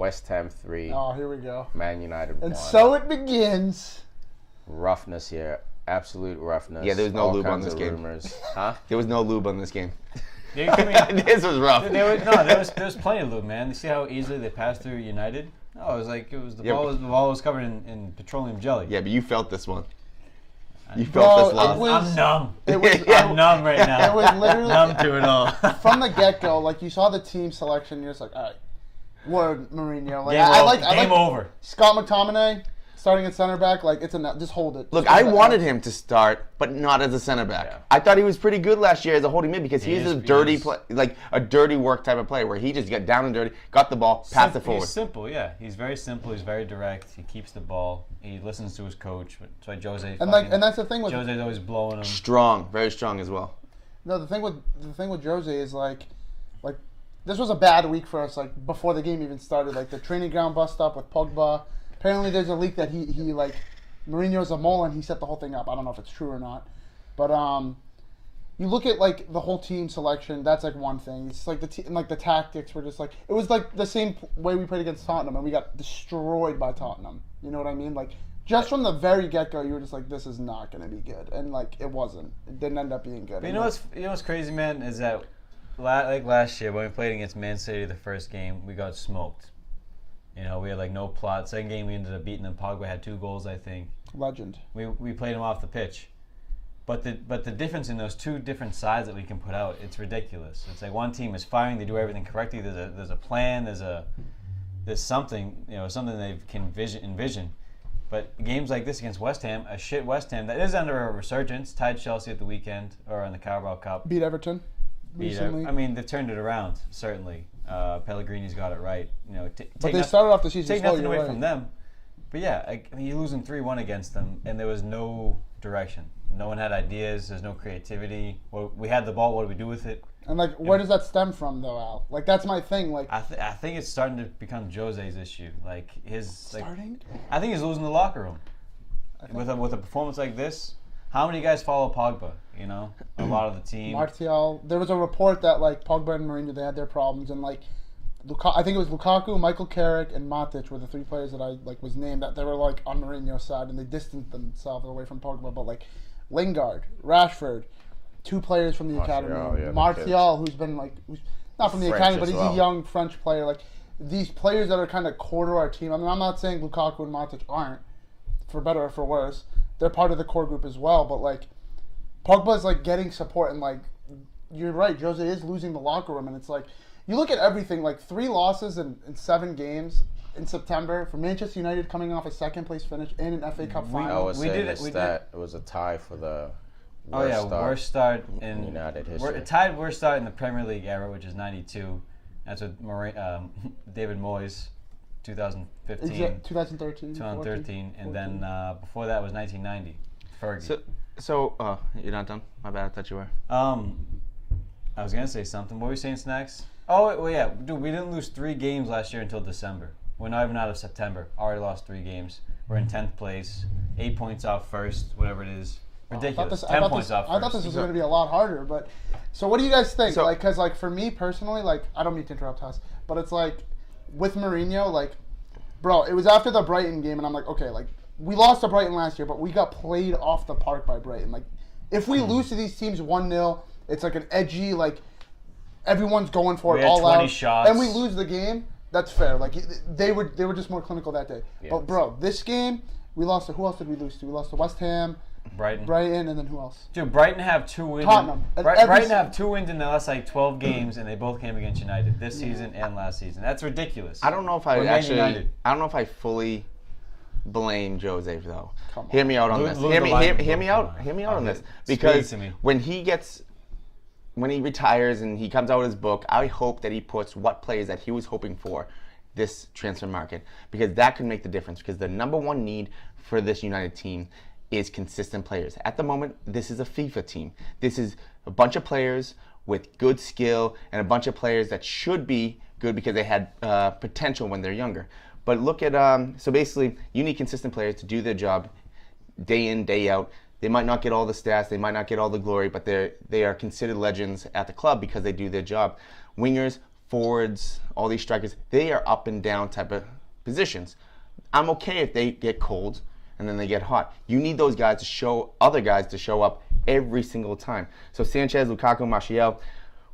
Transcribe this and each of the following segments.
West Ham 3. Oh, here we go. Man United 1. And so it begins. Roughness here. Absolute roughness. Yeah, there was no All lube on kinds this of game. rumors. Huh? There was no lube on this game. This was rough. There was plenty of lube, man. You see how easily they passed through United? No, the ball was covered in petroleum jelly. Yeah, but you felt this one. You Bro, felt this loss. I'm numb. It I'm numb right now. was literally numb to it all. from the get-go. Like, you saw the team selection, you're just like, all right, word Mourinho. Like, Game over. Scott McTominay starting at center back. Like, it's enough. Just hold it. Look, I wanted him to start, but not as a center back. Yeah. I thought he was pretty good last year as a holding mid because he's a dirty is. a dirty work type of player where he just got down and dirty, got the ball, passed it forward. He's simple, yeah. He's very simple. He's very direct. He keeps the ball. He listens to his coach. That's why Jose. And that's the thing with Jose's always blowing him. Strong, very strong as well. No, the thing with Jose is like this was a bad week for us. Like, before the game even started, like the training ground bust up with Pogba. Apparently, there's a leak that he like Mourinho's a mole and he set the whole thing up. I don't know if it's true or not, but you look at like the whole team selection. That's like one thing. It's like the tactics were just like it was like the same way we played against Tottenham and we got destroyed by Tottenham. You know what I mean? Like, just from the very get-go, you were just like, this is not going to be good, and like it wasn't. It didn't end up being good. But you know what's crazy, man, is that like last year when we played against Man City the first game, we got smoked. You know, we had like no plot. Second game, we ended up beating them. Pogba had 2 goals, I think. Legend. We played him off the pitch. But the difference in those two different sides that we can put out, it's ridiculous. It's like one team is firing, they do everything correctly. There's a plan. There's something, something they can envision. But games like this against West Ham, a shit West Ham that is under a resurgence, tied Chelsea at the weekend or in the Carabao Cup. Beat Everton recently. I mean, they've turned it around, certainly. Pellegrini's got it right. But they started off the season take slow, nothing you're away right. from them. But yeah, I mean, you're losing 3-1 against them, and there was no direction. No one had ideas. There's no creativity. Well, we had the ball. What do we do with it? And like, where does that stem from, though, Al? Like, that's my thing. Like, I think it's starting to become Jose's issue. Like starting. I think he's losing the locker room with a performance like this. How many guys follow Pogba? A lot of the team. Martial. There was a report that like Pogba and Mourinho, they had their problems, and like I think it was Lukaku, Michael Carrick, and Matic were the 3 players that I like was named that they were like on Mourinho's side, and they distanced themselves away from Pogba. But like Lingard, Rashford, 2 players from the academy. Yeah, Martial, who's been like who's not from the French academy, but as he's well. a young French player. Like these players that are kind of core to our team. I mean, I'm not saying Lukaku and Matic aren't, for better or for worse. They're part of the core group as well, but like Pogba's like getting support, and like you're right, Jose is losing the locker room, and it's like you look at everything, like 3 losses in 7 games in September for Manchester United, coming off a 2nd place finish in an FA Cup I final. was saying it was a tie for the worst start in United history. Tied worst start in the Premier League era, which is '92. That's with David Moyes, 2015, 2013, and then before that was 1990. Fergie. So you're not done? My bad. I thought you were. I was gonna say something. What were you saying, Snacks? Oh, well, yeah, dude. We didn't lose 3 games last year until December. We're not even out of September. Already lost 3 games. We're in 10th place, 8 points off first, whatever it is. Ridiculous. 10 points off first. I thought this was going to be a lot harder, but so what do you guys think? So, like, because like for me personally, like I don't mean to interrupt Huss, but it's like with Mourinho, like, bro, it was after the Brighton game, and I'm like, okay, like we lost to Brighton last year, but we got played off the park by Brighton. Like, if we lose to these teams 1-0, it's like an edgy, like everyone's going for it all out, shots. and we lose the game. That's fair. Like they were just more clinical that day. Yeah. But bro, this game we lost to. Who else did we lose to? We lost to West Ham, Brighton, and then who else? Dude, Brighton have 2 wins. Tottenham. Brighton have 2 wins in the last like 12 games, and they both came against United this season and last season. That's ridiculous. I don't know if I We're Man actually. United. I don't know if I fully blame Jose though. Come on. Hear me out on this. Hear me out. Hear me out on this. Because to me. when he retires and he comes out with his book, I hope that he puts what players that he was hoping for this transfer market, because that could make the difference. Because the number one need for this United team is consistent players. At the moment, this is a FIFA team. This is a bunch of players with good skill and a bunch of players that should be good because they had potential when they're younger. But look at, so basically, you need consistent players to do their job day in, day out. They might not get all the stats, they might not get all the glory, but they are considered legends at the club because they do their job. Wingers, forwards, all these strikers, they are up and down type of positions. I'm okay if they get cold and then they get hot. You need those guys to show other guys to show up every single time. So Sanchez, Lukaku, Martial,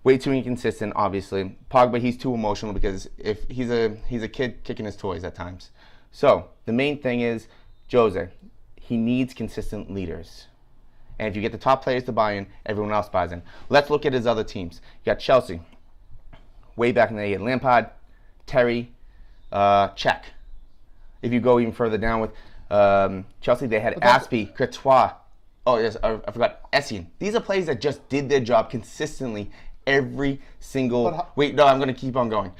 way too inconsistent, obviously. Pogba, he's too emotional because if he's a kid kicking his toys at times. So the main thing is Jose. He needs consistent leaders. And if you get the top players to buy in, everyone else buys in. Let's look at his other teams. You got Chelsea. Way back in the day, Lampard, Terry, Czech. If you go even further down with Chelsea, they had Aspie, Courtois. Oh, yes, I forgot. Essien. These are players that just did their job consistently every single... Wait, no, I'm going to keep on going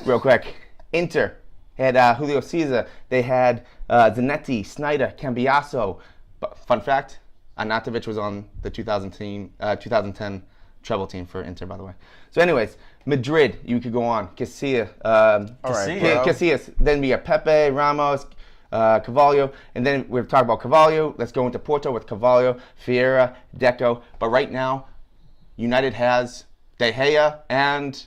real quick. Inter had Julio Cesar. They had Zanetti, Snyder, Cambiaso. But fun fact, Arnautovic was on the 2010 treble team for Inter, by the way. So anyways, Madrid, you could go on. Casillas. Casillas. Then we got Pepe, Ramos, Carvalho, and then we've talked about Carvalho. Let's go into Porto with Carvalho, Vieira, Deco. But right now, United has De Gea and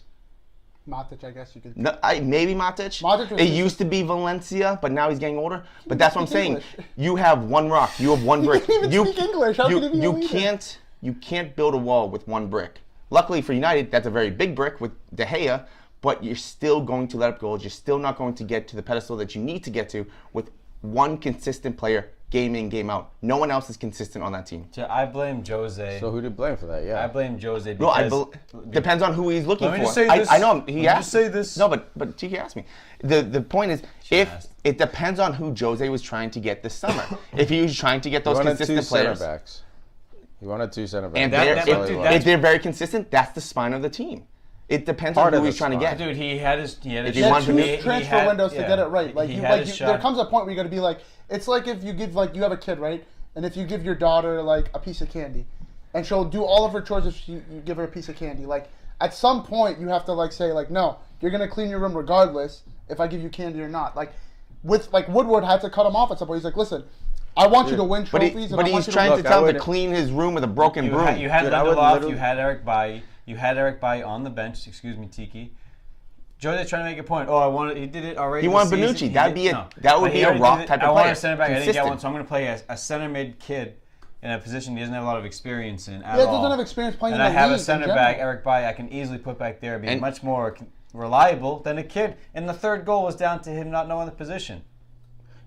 Matic, I guess you could. no, maybe Matic. Matic It used to be Valencia, but now he's getting older. But that's what I'm saying. You have one rock. You have one brick. He can't even speak English. How can he be a leader? You can't build a wall with one brick. Luckily for United, that's a very big brick with De Gea, but you're still going to let up goals. You're still not going to get to the pedestal that you need to get to with one consistent player game in, game out. No one else is consistent on that team. I blame Jose. So who do you blame for that? Yeah. I blame Jose because... No, depends on who he's looking Let me for. just say this. I know he Let me asked. just say this. No, but Tiki asked me. The point is, it depends on who Jose was trying to get this summer. If he was trying to get those consistent players. Backs. He wanted two center backs. And That's if they're very consistent, that's the spine of the team. It depends on who he's trying to get. Dude, he had his He had two transfer windows to get it right. There comes a point where you got to be like, it's like if you give you have a kid, right? And if you give your daughter like a piece of candy, and she'll do all of her chores if you give her a piece of candy. Like at some point you have to say no, you're gonna clean your room regardless if I give you candy or not. Woodward had to cut him off at some point. He's like, listen, I want you to win trophies. But he's trying to tell him to clean his room with a broken broom. You had Lindelof, you had Eric Bailly. You had Eric Bailly on the bench. Excuse me, Tiki. Jose's trying to make a point. Oh, he did it already. He wanted Bonucci. That would be a rock type of player. I want a center back. I didn't get one, so I'm going to play a center mid kid in a position he doesn't have a lot of experience in at all. He doesn't have experience playing in the league. And I have a center back, Eric Bailly, I can easily put back there, be much more reliable than a kid. And the third goal was down to him not knowing the position.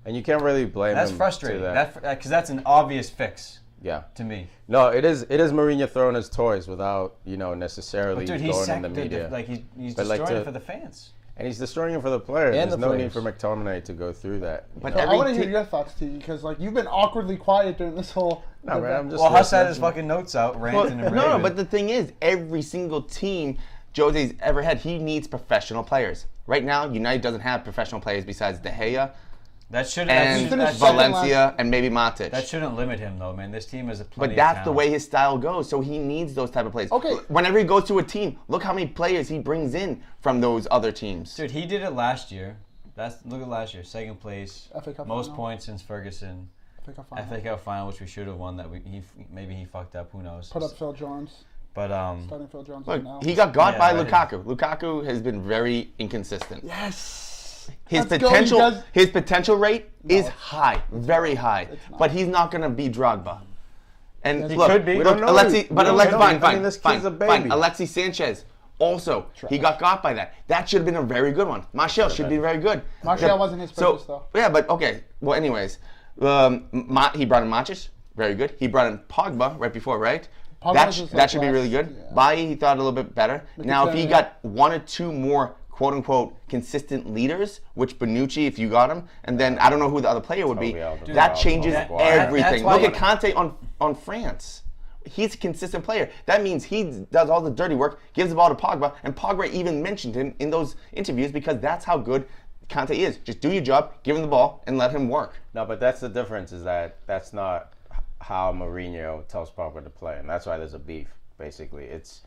And you can't really blame him. That's frustrating. Because that's an obvious fix. Yeah. To me. No, it is Mourinho throwing his toys without, necessarily going in the media. He's destroying it for the fans. And he's destroying it for the players. And There's no need for McTominay to go through that. But I want to hear your thoughts, T, because you've been awkwardly quiet during this whole... No, man, I'm just... Well, Huss had his fucking notes out, ranting and raving. No, but the thing is, every single team Jose's ever had, he needs professional players. Right now, United doesn't have professional players besides De Gea, and Valencia, and maybe Matic. That shouldn't limit him, though, man. This team is But that's the way his style goes, so he needs those type of players. Okay. Whenever he goes to a team, look how many players he brings in from those other teams. Dude, he did it last year. Look at last year. Second place, most final. Points since Ferguson. FA Cup final, which we should have won. Maybe he fucked up. Who knows? Put up Phil Jones. But starting Phil Jones look, now. he got by Lukaku. Lukaku has been very inconsistent. Yes. His potential rate is high, very high, but he's not going to be Drogba. And he look, could be. We don't know. Fine. Alexis Sanchez also he got by that. That should have been a very good one. Martial should be very good. Martial wasn't his purpose though. Yeah, but okay. Well, anyways, he brought in Matic, very good. He brought in Pogba right before, right? That should be really good. Yeah. Bailly, he thought a little bit better. Now, if he got one or two more quote-unquote consistent leaders, which Bonucci, if you got him, and then I don't know who the other player would be, that changes everything. Look at Conte on France. He's a consistent player. That means he does all the dirty work, gives the ball to Pogba, and Pogba even mentioned him in those interviews because that's how good Conte is. Just do your job, give him the ball, and let him work. No, but that's the difference is that's not how Mourinho tells Pogba to play, and that's why there's a beef, basically. It's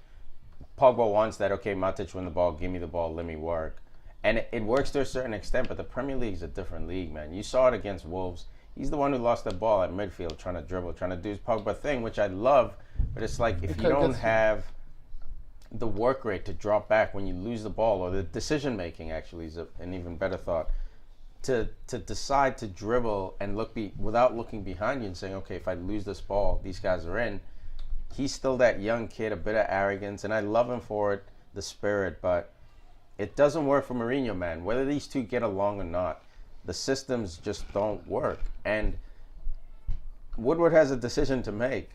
Pogba wants that, okay, Matic win the ball, give me the ball, let me work. And it works to a certain extent, but the Premier League is a different league, man. You saw it against Wolves. He's the one who lost the ball at midfield, trying to dribble, trying to do his Pogba thing, which I love, but it's like if you don't have the work rate to drop back when you lose the ball, or the decision making actually is an even better thought. To decide to dribble and without looking behind you and saying, okay, if I lose this ball, these guys are in. He's still that young kid, a bit of arrogance, and I love him for it, the spirit, but it doesn't work for Mourinho, man. Whether these two get along or not, the systems just don't work. And Woodward has a decision to make.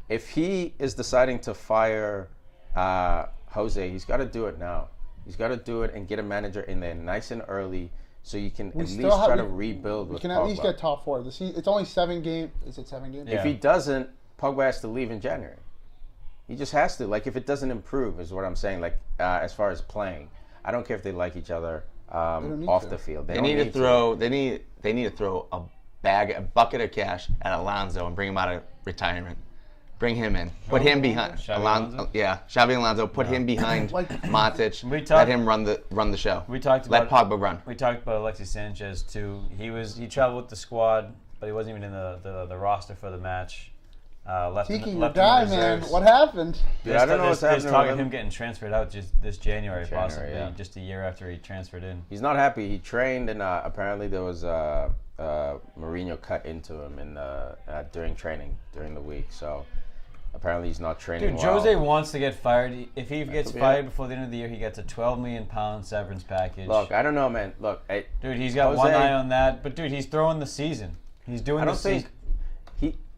If he is deciding to fire Jose, he's got to do it now. He's got to do it and get a manager in there nice and early so you can at least try to rebuild with Pogba. We can at least get top 4. It's only 7 games. Is it 7 games? Yeah. If he doesn't, Pogba has to leave in January. He just has to. Like, if it doesn't improve, is what I'm saying. Like, as far as playing, I don't care if they like each other off the field. They need to throw. They need to throw a bucket of cash at Alonso and bring him out of retirement. Bring him in. Put him behind Alonso. Yeah, Xabi Alonso. Put him behind Matic. Let him run the show. Let Pogba run. We talked about Alexis Sanchez too. He traveled with the squad, but he wasn't even in the roster for the match. Tiki, your guy, man. What happened? I don't know what's happening. There's talk of him getting transferred out just this January, possibly, just a year after he transferred in. He's not happy. He trained, and apparently there was Mourinho cut into him during training during the week. So apparently he's not training. Dude, Jose wants to get fired. If he gets fired before the end of the year, he gets a £12 million severance package. Look, I don't know, man. Look, dude, he's got one eye on that. But dude, he's throwing the season. He's doing the season.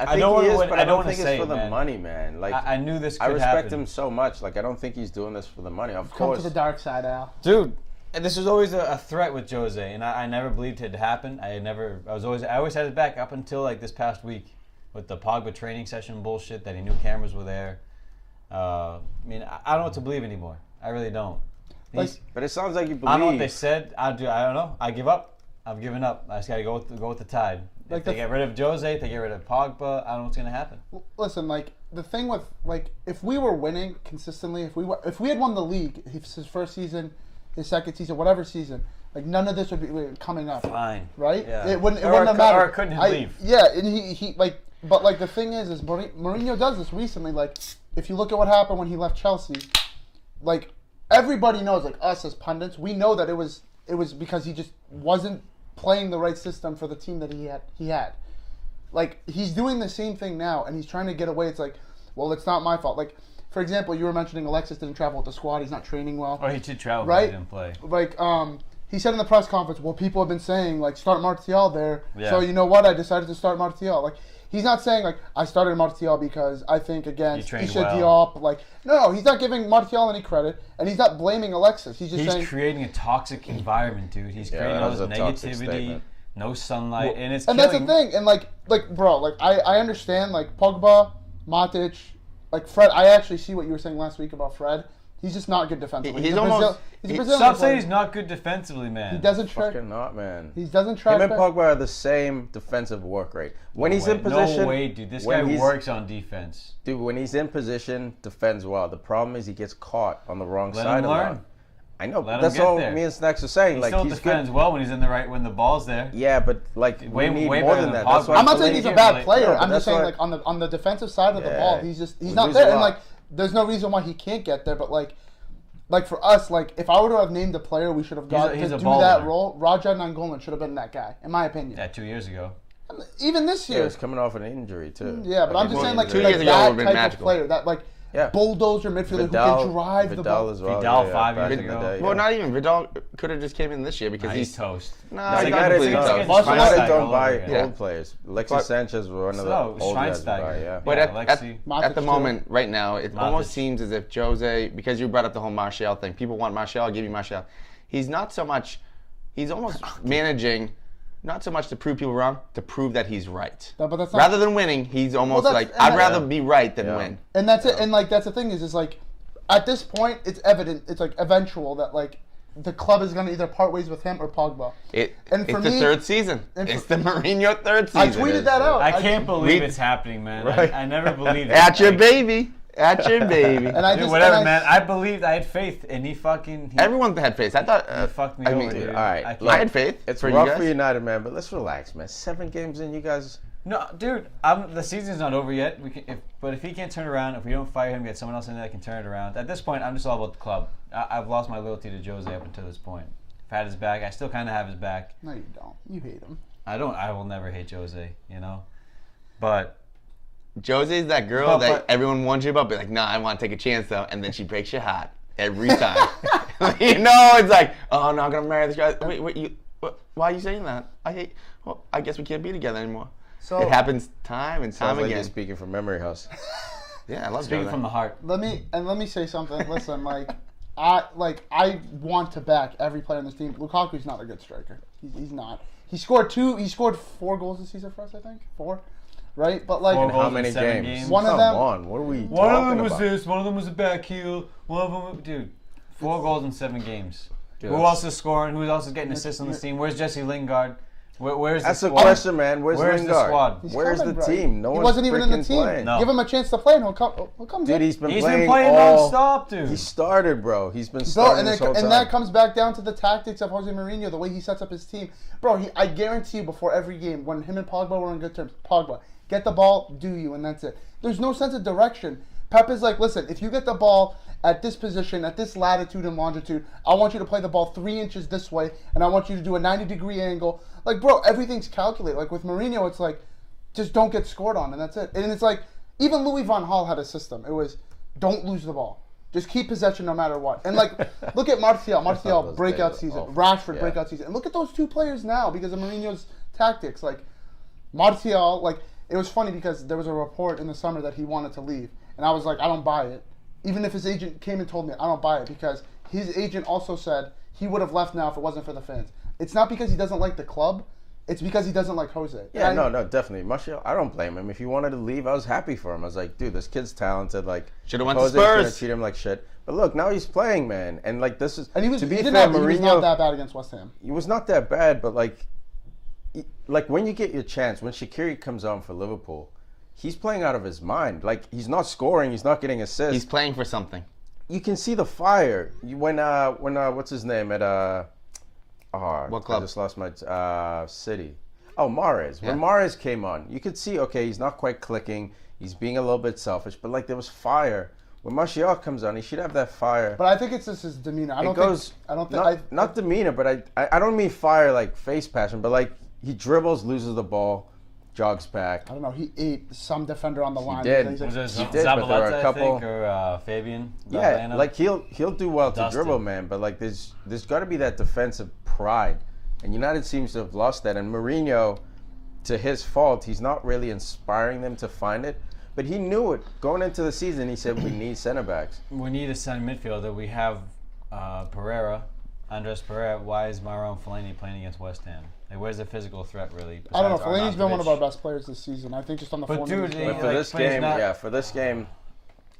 I think he is, but I don't think it's for the money, man. Like, I knew this could happen. I respect him so much. Like, I don't think he's doing this for the money. Of course. Come to the dark side, Al. Dude, this was always a threat with Jose, and I never believed it had happened. I always had his back up until like this past week with the Pogba training session bullshit that he knew cameras were there. I mean, I don't know what to believe anymore. I really don't. But it sounds like you believe. I don't know what they said. I don't know. I give up. I've given up. I just got to go with the tide. If they get rid of Jose, if they get rid of Pogba, I don't know what's going to happen. Listen, like, the thing with, like, if we were winning consistently, if we had won the league, his first season, his second season, whatever season, like, none of this would be coming up. Fine. Right? Yeah. It wouldn't have mattered. Or couldn't he leave? Yeah, and he like, but, like, the thing is Mourinho does this recently. Like, if you look at what happened when he left Chelsea, like, everybody knows, like, us as pundits, we know that it was because he just wasn't playing the right system for the team that he had. Like, he's doing the same thing now, and he's trying to get away. It's like, well, it's not my fault. Like, for example, you were mentioning Alexis didn't travel with the squad. He's not training well. Or he did travel, right? But he didn't play. Like, he said in the press conference, well, people have been saying, like, start Martial there. Yeah. So, you know what? I decided to start Martial. Like, he's not saying, like, I started Martial because I think against Isha Diop. Like, no, he's not giving Martial any credit, and he's not blaming Alexis. He's saying... creating a toxic environment, dude. He's creating all this negativity, no sunlight, and it's and that's the thing. And, like, bro, like, I understand, like, Pogba, Matic, like, Fred. I actually see what you were saying last week about Fred. He's just not good defensively. He's a Brazilian. Stop saying he's not good defensively, man. He doesn't track. Fucking not, man. He doesn't track. Him and Pogba are the same defensive work rate. When he's in position. No way, dude. This guy works on defense. Dude, when he's in position, defends well. The problem is he gets caught on the wrong side a lot. I know, but that's all me and Snacks are saying. He like, still defends well when he's in when the ball's there. Yeah, but like we need more than that. That's why I'm not saying he's a bad player. I'm just saying, like, on the defensive side of the ball, he's not there. And, like, there's no reason why he can't get there. But like for us, like, if I were to have named a player we should have got to do that role, Raja Nangolan should have been that guy, in my opinion. Yeah, 2 years ago. Even this year. Yeah, he's coming off an injury too. Yeah, but I'm just saying, like, 2 years ago would have been type magical. of player, that, like, bulldozer midfielder who can drive the ball. As well. Vidal 5 years ago. Well, not even. Vidal could have just came in this year because he's toast. No, he's not completely toast. United don't buy old players. Alexis Sanchez was one of the old guys to buy, yeah. But at the moment, right now, it almost seems as if Jose, because you brought up the whole Martial thing, people want Martial, I'll give you Martial. He's not so much, he's almost managing, not so much to prove people wrong, to prove that he's right. No, but that's rather than winning, he's almost like, I'd rather be right than win. And that's it. And, like, that's the thing is like, at this point, it's evident, it's, like, eventual that, like, the club is going to either part ways with him or Pogba. It's the third season. It's the Mourinho third season. I tweeted that out. I can't believe it's happening, man. Right. I never believed it. At your baby. At your baby. And I just, whatever, man. I believed. I had faith, and he fucking. Everyone had faith. I thought. He fucked me over, dude. All right. I had faith. It's rough for United, man, but let's relax, man. 7 games in, you guys No, dude, the season's not over yet. But if he can't turn around, if we don't fire him, get someone else in there that can turn it around. At this point, I'm just all about the club. I've lost my loyalty to Jose up until this point. I've had his back. I still kind of have his back. No, you don't. You hate him. I don't. I will never hate Jose. But Jose's that girl that everyone warns you about. Be like, nah, I want to take a chance though, and then she breaks your heart every time. It's like, oh, I'm not gonna marry this guy. Wait, why are you saying that? Well, I guess we can't be together anymore. So it happens time and time Sounds like again. you're speaking from memory, Huss. Yeah, I love speaking Jose. from the heart. Let me say something. Listen, I want to back every player on this team. Lukaku's not a good striker. He's not. He scored 4 goals this season for us, I think. 4, right? But like, How many games? One of them. What are we One of them talking was about? this. One of them was a back heel. One of them, dude, 4 goals in 7 games. Dude, Who else is scoring? Who else is getting assists on this team? Where's Jesse Lingard? Where's That's the a squad? question, man. Where's Where's Lingard? the squad? He's Where's coming, the bro. team? No He one's wasn't even in the freaking team. playing. No. Give him a chance to play, and he'll come. Dude, he's been He's playing been playing all. non-stop, dude. He started, bro. He's been Bro, starting and this whole time. that comes back down to the tactics of Jose Mourinho, the way he sets up his team. Bro, I guarantee you, before every game, when him and Pogba were on good terms, Pogba, get the ball, do you, and that's it. There's no sense of direction. Pep is like, listen, if you get the ball at this position, at this latitude and longitude, I want you to play the ball 3 inches this way, and I want you to do a 90-degree angle. Like, bro, everything's calculated. Like, with Mourinho, it's like, just don't get scored on, and that's it. And it's like, even Louis van Gaal had a system. It was, don't lose the ball. Just keep possession no matter what. And, like, look at Martial. Martial, breakout season. Rashford, breakout season. And look at those 2 players now because of Mourinho's tactics. Like, Martial, like, it was funny because there was a report in the summer that he wanted to leave. And I was like, I don't buy it. Even if his agent came and told me, I don't buy it, because his agent also said he would have left now if it wasn't for the fans. It's not because he doesn't like the club. It's because he doesn't like Jose. Yeah, no, definitely. Martial, I don't blame him. If he wanted to leave, I was happy for him. I was like, dude, this kid's talented. Like, Should've went to Jose's gonna Spurs. treat him like shit. But look, now he's playing, man. And like, this is And he was, to be he fair, didn't have, Mourinho, he was not that bad against West Ham. he was not that bad. But like when you get your chance, when Shaqiri comes on for Liverpool, he's playing out of his mind. Like, he's not scoring, he's not getting assists. He's playing for something. You can see the fire. When what's his name at What club? I just lost my City. Oh, Mahrez. Yeah. When Mahrez came on, you could see, okay, he's not quite clicking. He's being a little bit selfish, but like there was fire. When Martial comes on, he should have that fire. But I think it's just his demeanor. I don't think. Not demeanor, but I don't mean fire like face passion, but like he dribbles, loses the ball, jogs back. I don't know. He ate some defender on the line. did. He's like, Was He it did, but there were a Zabaleta, I couple- think, or Fabian? Yeah, Zabaleta? like he'll do well to Dustin. dribble, man. But like there's got to be that defensive pride, and United seems to have lost that. And Mourinho, to his fault, he's not really inspiring them to find it. But he knew it going into the season. He said we need center backs. We need a center midfielder. We have Andres Pereira. Why is Myron Fellaini playing against West Ham? Like, where's the physical threat really? I don't know. besides Fellaini's been one of our Arnautovic? best players this season. I think just on the But form. dude, he's he- playing. But for like, this plays game, not- for this game,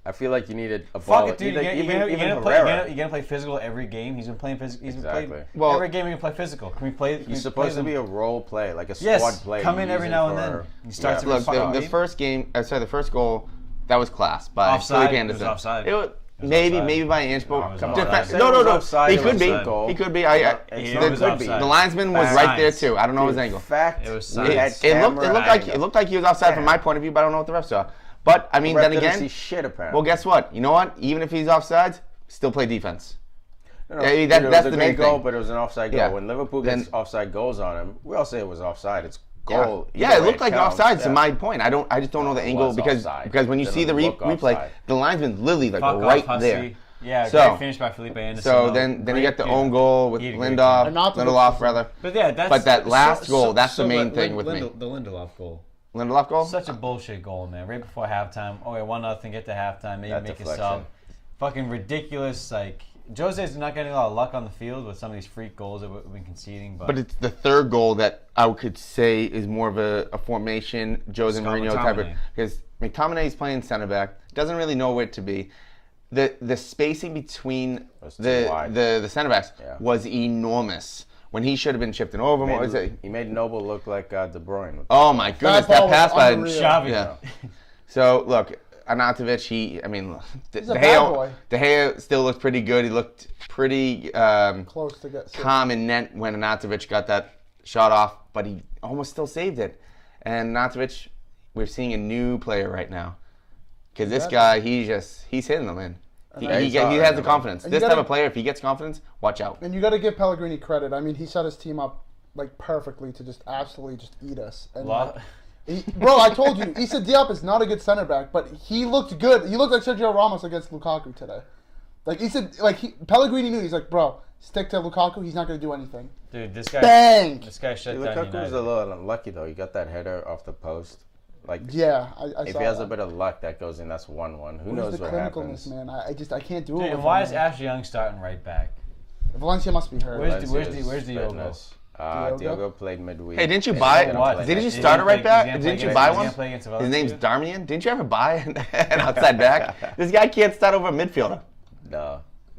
I feel like you needed a ball. Fuck it, dude. Either- You're even gonna Herrera. play physical every game. He's been playing physical. He's been Exactly. playing Well- every game. He can play physical. Can we play? Can we He's supposed play to be them? a role play, like a squad Yes, play. come You in use every him now and for- then. He starts Yeah. every Look, fucking the game. first game, the first goal, that was class by Offside? Felipe It was Anderson. offside. It was, It was maybe offside. by an inch, but it was Come on, offside. I said no, it no, was no. offside, He it could was be. offside. He could be. It's It not was could offside. be. The linesman was Fact. right there too. I don't know his Dude, angle. Fact. It was We science. had It looked camera like angles. he was offside from Yeah. my point of view, but I don't know what the refs saw. But I mean, Ref then didn't again, see shit apparently. well, guess what? You know what? Even if he's offside, still play defense. No, Yeah, dude, that's it was the a main great goal, thing. but it was an offside goal. Yeah. When Liverpool Then- gets offside goals on him, we all say it was offside. It's goal. Yeah, Either it way, looked like counts. offside. To Yeah. my point, I just don't know the It angle was because offside. when you see the Didn't look replay, offside. the linesman literally like Fuck right off, there. Hussey. Yeah, So- great finish by Felipe Anderson. So though. then you Great get the dude. own goal with He had a great Lindelof, game. Arnautovic Lindelof was- rather. But yeah, that's But that last goal, that's the main thing with me. The Lindelof goal. Lindelof goal. Such a bullshit goal, man. Right before halftime. Oh, yeah, 1-0, get to halftime, maybe That make a deflection. sub. Fucking ridiculous. Like, Jose's not getting a lot of luck on the field with some of these freak goals that we've been conceding. But But it's the third goal that I could say is more of a formation Jose Scott Mourinho type of, McTominay. because McTominay's playing center back, doesn't really know where to be. The spacing between Was too the wide. center backs Yeah. was enormous when he should have been chipping over more. He made Noble look like De Bruyne. Oh my goodness, ball that was pass by unreal. Xavi. Yeah. So look, Arnautovic, He's a bad boy. De Gea still looked pretty good. He looked pretty Close to get. calm and net when Arnautovic got that shot off, but he almost still saved it. And Natovic, we're seeing a new player right now. Because this guy, he's hitting them in. He has the confidence. This type of player, if he gets confidence, watch out. And you got to give Pellegrini credit. I mean, he set his team up like perfectly to just absolutely just eat us. And bro, I told you, Issa Diop is not a good center back, but he looked good. He looked like Sergio Ramos against Lukaku today. Like Pellegrini knew. He's like, bro, stick to Lukaku. He's not going to do anything. Dude, this guy. Bang! This guy shut down Lukaku was United. a little unlucky though. He got that header off the post. Like, yeah, I if saw he has that. a bit of luck, that goes in. That's 1-1. Who knows the what clinicalness, happens? man? I can't do it. Dude, with and why him, is man. Ashley Young starting right back? Valencia must be hurt. Where's Diogo? Fitness. Diogo? Diogo played midweek. Hey, didn't you He's buy? gonna play Didn't you next start it right back? Didn't you buy one? His His name's Darmian. Didn't you ever buy an outside back? This guy can't start over a midfielder.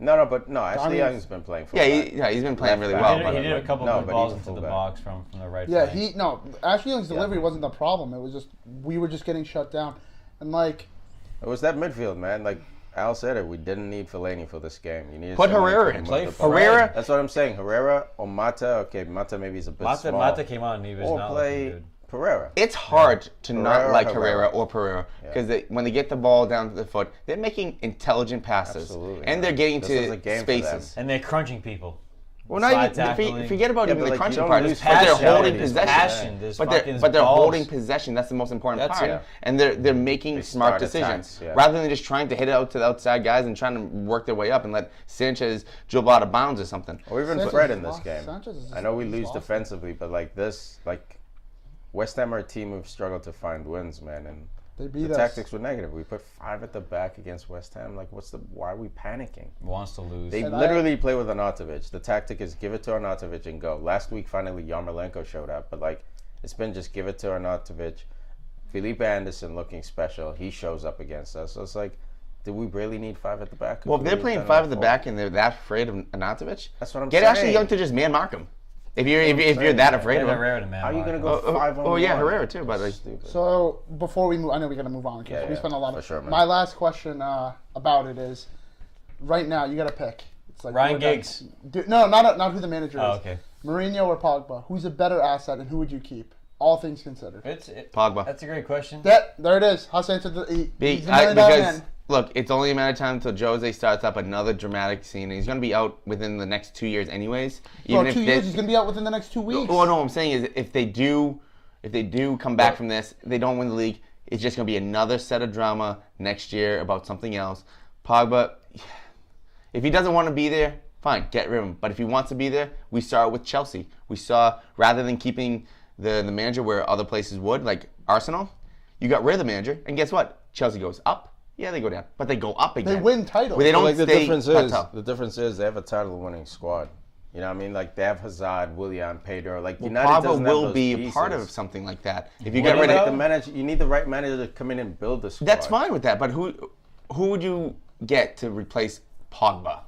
No, but Ashley Young's been playing for He's been playing really well. He did a couple No, good but balls he's a into the fullback. box from the right Yeah, flank. Ashley Young's delivery wasn't the problem. It was just we were just getting shut down, and like It was that midfield, man. Like Al said it, we didn't need Fellaini for this game. You needed Put someone Herrera who in. can Play move the ball. Herrera. That's what I'm saying. Herrera or Mata. Okay, Mata maybe is a bit small. Mata came on and he was Or not play looking good. Pereira. It's hard to not Herrera, like Herrera. Herrera or Pereira because when they get the ball down to the foot, they're making intelligent passes. Absolutely, And man. they're getting This is a to game for them. spaces. And they're crunching people. Well, not Side even tackling. forget about Yeah, even but the like, crunching you don't part. lose But they're passion. holding There's possession. passion. There's But fucking they're balls. holding possession. That's the most important That's part. it. And they're making smart start decisions attacks, yeah. rather than just trying to hit it out to the outside guys and trying to work their way up and let Sanchez dribble out of bounds or something. Or even Sanchez Fred is in this lost. game. Sanchez is I know we he's lose lost. defensively, but like this, like West Ham are a team who've struggled to find wins, man. And They beat the us. tactics were negative. We put 5 at the back against West Ham. Like, why are we panicking? Wants to lose. They And literally play with Arnautovic. The tactic is give it to Arnautovic and go. Last week, finally, Yarmolenko showed up, but like it's been just give it to Arnautovic. Felipe Anderson looking special. He shows up against us. So it's like, do we really need 5 at the back? Well, if they're playing 5 at the back and they're that afraid of Anatovic, That's what I'm get saying. Ashley Young to just man mark him. If you're that afraid of him. Herrera to man How are you mark gonna him. go 5 on Oh yeah, 1? Herrera too. But like, Stupid. So before we move, I know we got to move on because Yeah, we yeah, spent a lot for of. sure, man. My last question about it is, right now you got to pick. It's like Ryan we're done. Giggs. No, not who the manager Oh, is. okay. Mourinho or Pogba? Who's a better asset and who would you keep? All things considered. Pogba. That's a great question. There it is. Huss answered he's a million dollar Because man. look, it's only a matter of time until Jose starts up another dramatic scene. And he's going to be out within the next 2 years, anyways. Bro, 2 years. He's gonna be out within the next 2 weeks. Well, no, what I'm saying is if they do come back from this, they don't win the league. It's just going to be another set of drama next year about something else. Pogba, if he doesn't want to be there, fine, get rid of him. But if he wants to be there, we saw it with Chelsea. We saw rather than keeping the manager where other places would, like Arsenal, you got rid of the manager, and guess what? Chelsea goes up. Yeah, they go down, but they go up again. They win titles. But they don't Like the stay difference plateau. is they have a title-winning squad. You know what I mean? Like they have Hazard, Willian, Pedro. Like Well, United Pogba doesn't have will those be a pieces. part of something like that. If you Well, get rid of the manager, you need the right manager to come in and build the squad. that's fine with that. But who would you get to replace Pogba?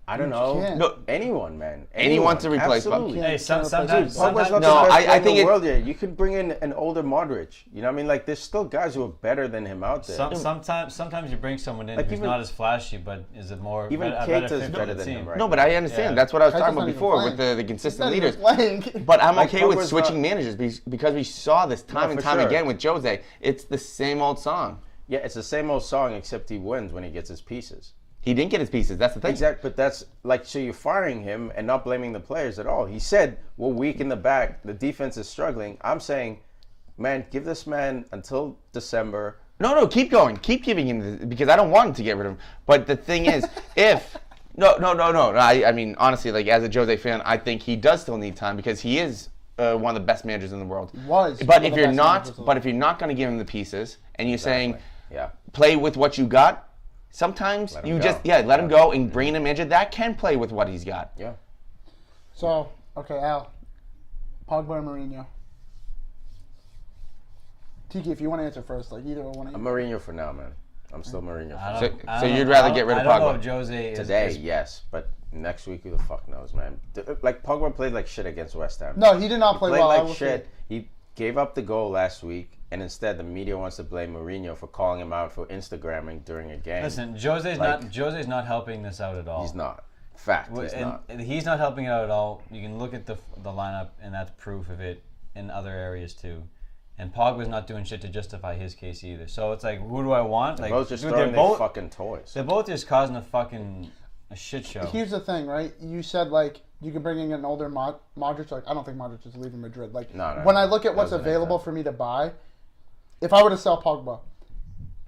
I don't know. can't. No, Anyone, man. Anyone to replace Pogba. Absolutely. Can't- Hey, can't sometimes Pogba's not No, the best I player think in the it- world yet. You could bring in an older Modric. You know what I mean? Like there's still guys who are better than him out there. Sometimes you bring someone in Like who's even- not as flashy, but is it more Even a better Keita's fit for better the than him team. right No, but I understand. Yeah. That's what I was Keita's talking not about even before playing. with the He's consistent not even leaders. playing. But I'm Like okay with Pogba's switching not- managers because we saw this time and for time sure. again with Jose. It's the same old song. Yeah, it's the same old song except he wins when he gets his pieces. He didn't get his pieces. That's the thing. Exactly, but that's like so you're firing him and not blaming the players at all. He said we're weak in the back, the defense is struggling. I'm saying, man, give this man until December. No, keep going. Keep giving him this, because I don't want him to get rid of him. But the thing is, no. I mean, honestly, like as a Jose fan, I think he does still need time because he is one of the best managers in the world. Was But one of if the you're best not, managers in the but if you're not going to give him the pieces and you're saying Yeah. play with what you got, sometimes Let him you go. just let him go and bring in a manager that can play with what he's got. Yeah. So, okay, Al. Pogba or Mourinho? Tiki, if you want to answer first, like either one of you. I'm Mourinho for now, man. I'm still Mourinho for So- now. so you'd rather get rid of I don't Pogba? know if Jose is Today, is- yes, but next week, who the fuck knows, man? Like Pogba played like shit against West Ham. No, he did not play Played well. I like will shit. say. He gave up the goal last week, and instead the media wants to blame Mourinho for calling him out for Instagramming during a game. Listen, Jose's not helping this out at all. He's not. Fact, he's not. And he's not helping it out at all. You can look at the lineup, and that's proof of it in other areas too. And Pogba's not doing shit to justify his case either. So it's like, who do I want? Like, both just dude, throwing their fucking toys. They're both just causing a shit show. Here's the thing, right? You said like you can bring in an older Modric. Like I don't think Modric is leaving Madrid. Like when I look at what's available for me to buy, if I were to sell Pogba,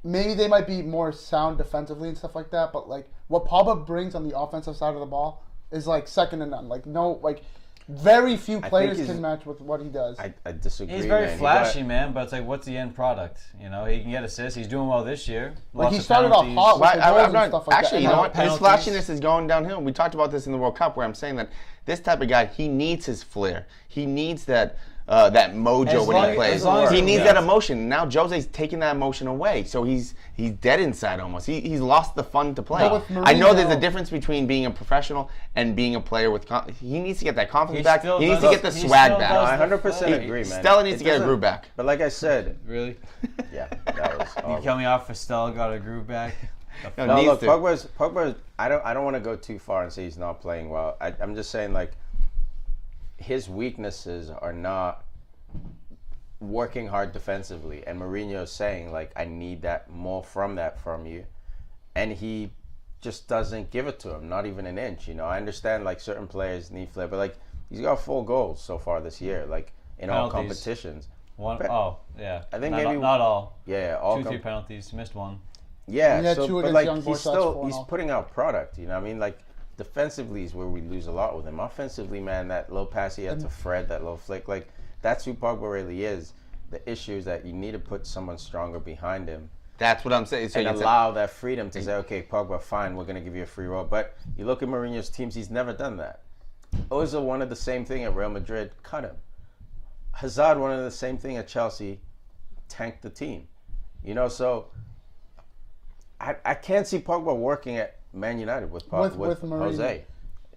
maybe they might be more sound defensively and stuff like that. But like what Pogba brings on the offensive side of the ball is like second to none. Like very few players can match with what he does. I disagree. He's very flashy, man, but it's like, what's the end product? You know, he can get assists. He's doing well this year. Like he started off hot with the goals and stuff like that. Actually, you know what? His flashiness is going downhill. We talked about this in the World Cup, where I'm saying that this type of guy, he needs his flair. He needs that mojo when he plays. He needs that emotion. Now Jose's taking that emotion away, so he's dead inside almost. He's lost the fun to play. I know there's a difference between being a professional and being a player with. He needs to get that confidence back. He needs to get the swag back. I 100% agree, man. Stella needs to get a groove back. But like I said, really, yeah, that was. You kill me off for Stella got a groove back. No, look, Pogba's. I don't want to go too far and say he's not playing well. I'm just saying like. His weaknesses are not working hard defensively, and Mourinho's saying like, I need that more from you, and he just doesn't give it to him, not even an inch. You know, I understand like certain players need flair, but like he's got 4 goals so far this year, like in all competitions. I think not all. Yeah, all 2-3 penalties, missed one. Yeah, so but like he's putting out product. You know what I mean? Like. Defensively is where we lose a lot with him. Offensively, man, that little pass he had to Fred, that little flick, like that's who Pogba really is. The issue is that you need to put someone stronger behind him. That's what I'm saying. So and allow that freedom to say, okay, Pogba, fine, we're going to give you a free roll. But you look at Mourinho's teams, he's never done that. Ozil wanted the same thing at Real Madrid, cut him. Hazard wanted the same thing at Chelsea, tanked the team. You know, so I can't see Pogba working at Man United with Jose.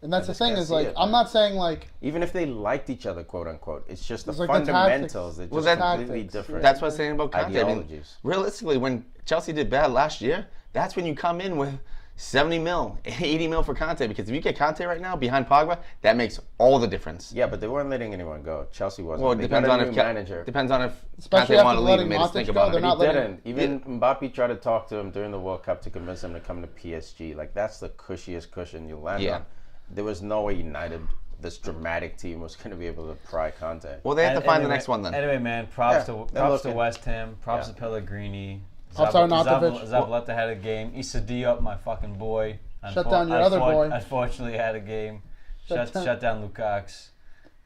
And that's the thing is like I'm not saying like even if they liked each other, quote unquote, it's just the fundamentals. They're just completely different. That's what I'm saying about Conte. Ideologies. Realistically, when Chelsea did bad last year, that's when you come in with 70 mil, 80 mil for Conte. Because if you get Conte right now behind Pogba, that makes all the difference. Yeah, but they weren't letting anyone go. Chelsea wasn't. Well, it depends on if manager. Depends on if especially Conte wanted to leave and made us think about it. He didn't. Even Mbappe tried to talk to him during the World Cup to convince him to come to PSG. Like that's the cushiest cushion you land on. There was no way United, this dramatic team, was going to be able to pry Conte. Well, they have to find the next one then. Anyway, man, props to West Ham, props to Pellegrini. Zabaleta had a game. Issa Diop, my fucking boy. Shut down your other boy. Unfortunately, had a game. Shut down Lukacs.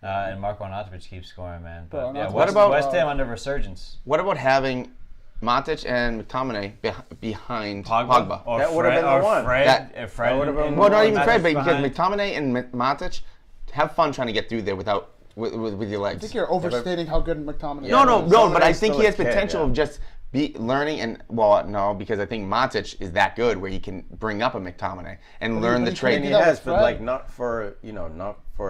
And Marko Arnautovic keeps scoring, man. But yeah, what about West Ham under resurgence? What about having Matic and McTominay behind Pogba? That would have been the one. Fred would have been. Well, not even Fred, but because McTominay and Matic have fun trying to get through there with your legs. I think you're overstating how good McTominay is. No, but I think he has potential of just learning because I think Matic is that good where he can bring up a McTominay and learn the trade. He has, but like not for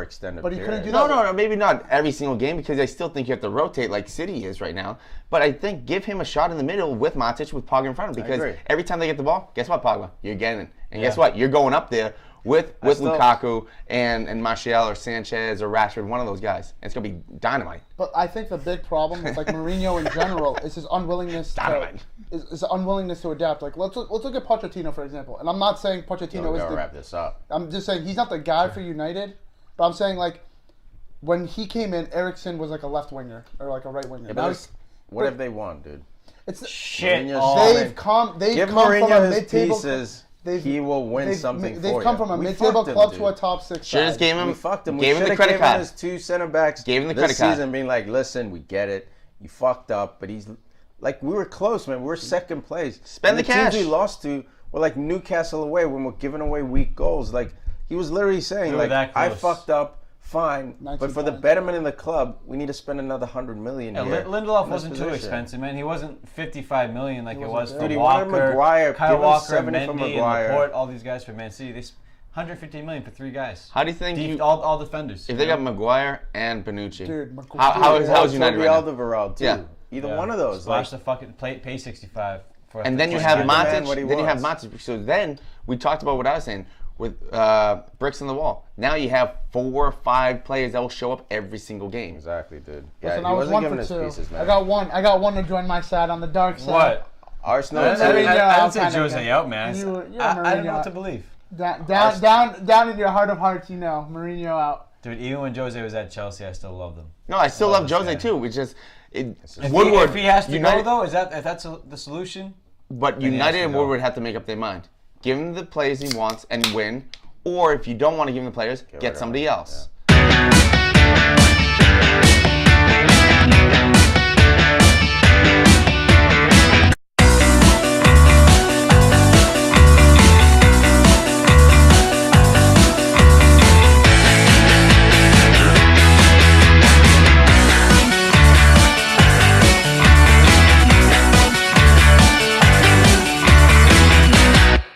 extended. But he couldn't do that. No, maybe not every single game because I still think you have to rotate like City is right now. But I think give him a shot in the middle with Matic with Pogba in front of him because every time they get the ball, guess what, Pogba? You're getting it. And guess what? You're going up there with Lukaku and Martial or Sanchez or Rashford, one of those guys. And it's going to be dynamite. But I think the big problem with like Mourinho in general is his unwillingness to adapt. Like let's look at Pochettino for example. And I'm not saying Pochettino is wrap this up. I'm just saying he's not the guy for United. But I'm saying like when he came in, Eriksen was like a left winger or like a right winger. Yeah, what have they won, dude? It's shit. They've come Give from Mourinho a mid-table. Pieces. He will win something. They've come from a mid-table club to a top 6 side. Just gave him. We fucked him. Gave him the credit card. His 2 center backs. Gave him the credit card. This season, being like, listen, we get it. You fucked up, but he's like, we were close, man. We're second place. Spend the cash. Teams we lost to were like Newcastle away when we're giving away weak goals. Like he was literally saying, like, I fucked up. Fine, but for the betterment in the club, we need to spend another $100 million here. Lindelof wasn't too expensive, man. He wasn't $55 million like it was for Dude, Walker, Maguire, Kyle Walker, Mendy, and Laporte, all these guys for Man City. They $150 million for 3 guys. How do you think all defenders? If they got Maguire and Bonucci, dude, how is United right now? Alderweireld, too. Yeah. Either one of those. Splash the fucking pay 65. And then you have Matic. So then we talked about what I was saying. with bricks in the wall. Now you have 4 or 5 players that will show up every single game. Exactly, dude. Listen, he I was wasn't 1 giving for his 2. pieces, man. I got one to join my side on the dark side. What? Arsenal. I I Mourinho didn't out say kinda Jose again. out, man. You're I don't know Mourinho what to out. believe. Down in your heart of hearts, you know, Mourinho out. Dude, even when Jose was at Chelsea, I still loved him. No, I still love this Jose guy. too. It's just If Woodward. if he has to United, go, though, if that's the solution? but he has United to and go. Woodward have to make up their mind. Give him the players he wants and win, or if you don't want to give him the players, rid get of somebody him. else. Yeah.